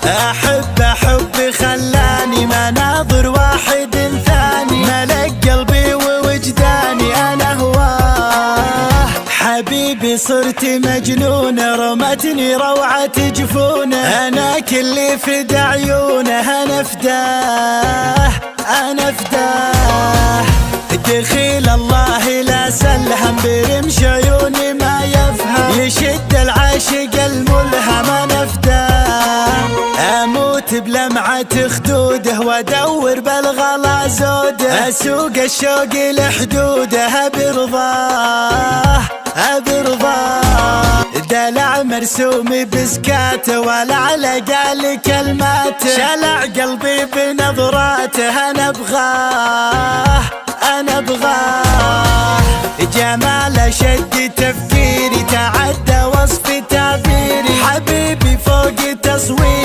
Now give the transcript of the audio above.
أحب خلاني مناظر واحد ثاني، ملك قلبي ووجداني أنا هواه. حبيبي صرت مجنونة، رمتني روعة جفونه، أنا كلي فدا عيونه، أنا فداه أنا فداه. دخيل الله لا سلهم، برمش عيوني ما يفهم، يشد العاشق الملهم، أنا فداه. أموت بلمعة خدوده، وأدور بالغلا زوده، أسوق الشوق لحدوده، برضاه برضاه. دلع مرسوم بسكاته، ولا على قال كلماته، شلع قلبي بنظراته، أنا أبغاه أنا أبغاه. جمال شد تفكيري، تعدى وصف تعبيري، حبيبي فوق تصويري.